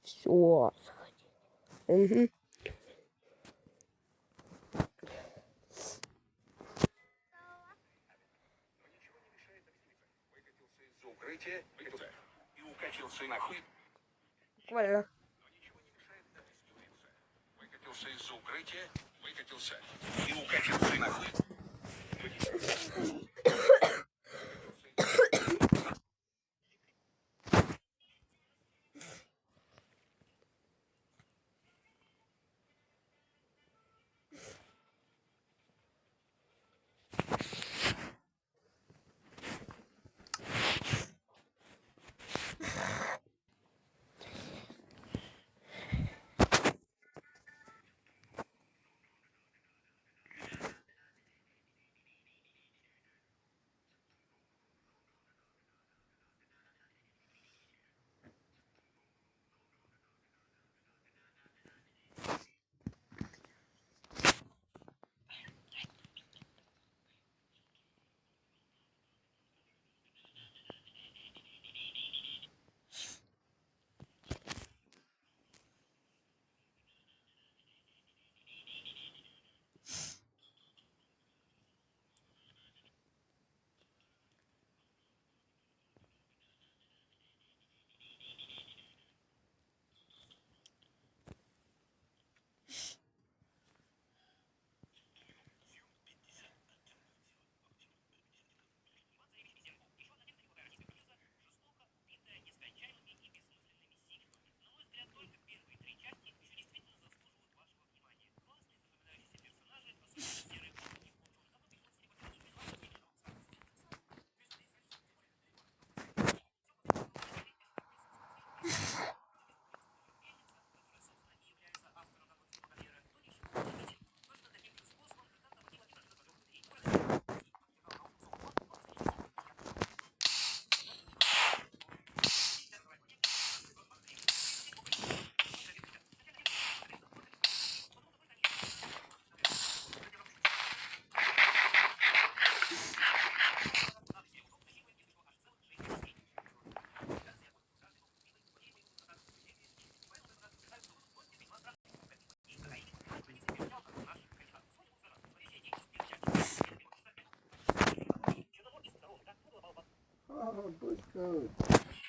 Все. Угу. И укатился нахуй. Прикольно. Выкатился из-за укрытия, выкатился и укатился нахуй.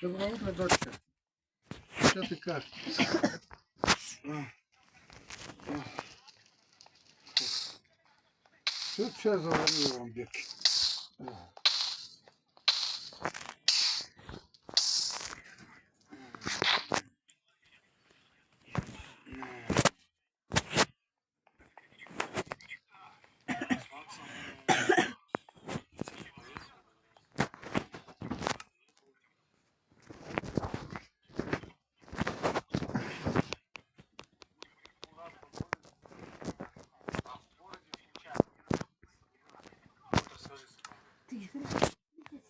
Доброе утро, дочка. Что ты как? Все завалило вам, детки.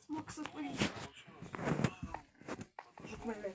Смог сотворить. Прикольно.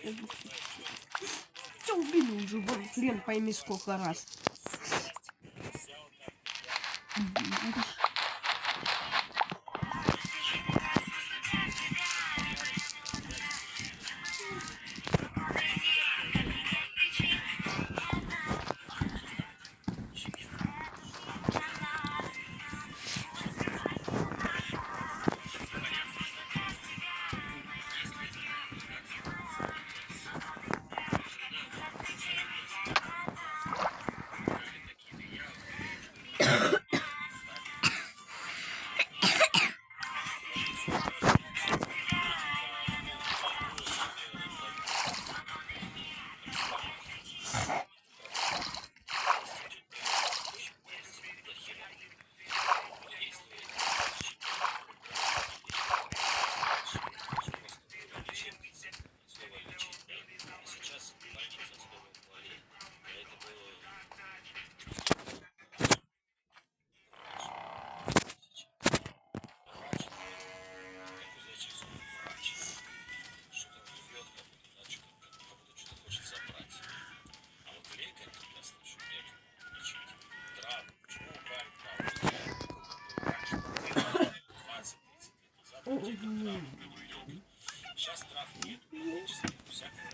Тебя убили уже, вон, хрен пойми сколько раз. Сейчас трав нет, всякое.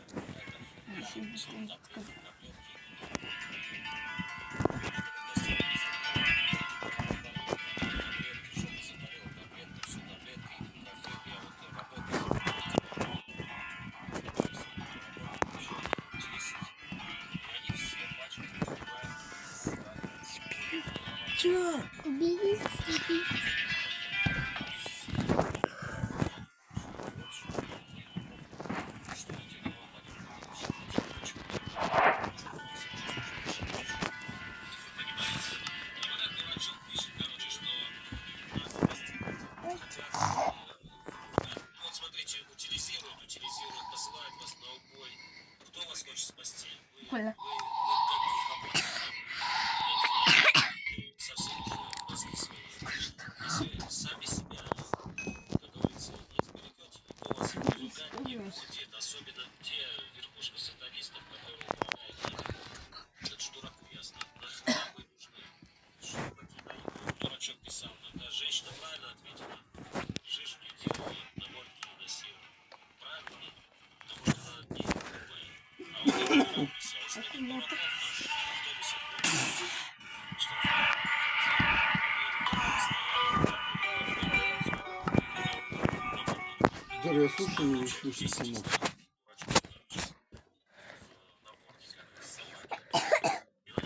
Чё? Убери. Вот смотрите, утилизируют, посылают вас на убой. Кто вас хочет спасти? Коля. Вы совсем уже мозги свои. Если сами себя, как говорится, не сберегете, то вас никогда не будет. Особенно те верхушка сатанистов, которые управляют. Это ж дураку ясно. Нахрена вы нужны? Что такие наивные? Дурачок писал, да, женщина правильно ответила. Жишь не делай, на морде не носил. Правильно? Потому что она не глупая. А вот это дурак писал. С таких дураков нас в автобусе Дарья, я слушаю, не слушаю сама.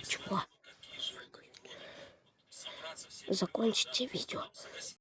Чего? Закончите видео.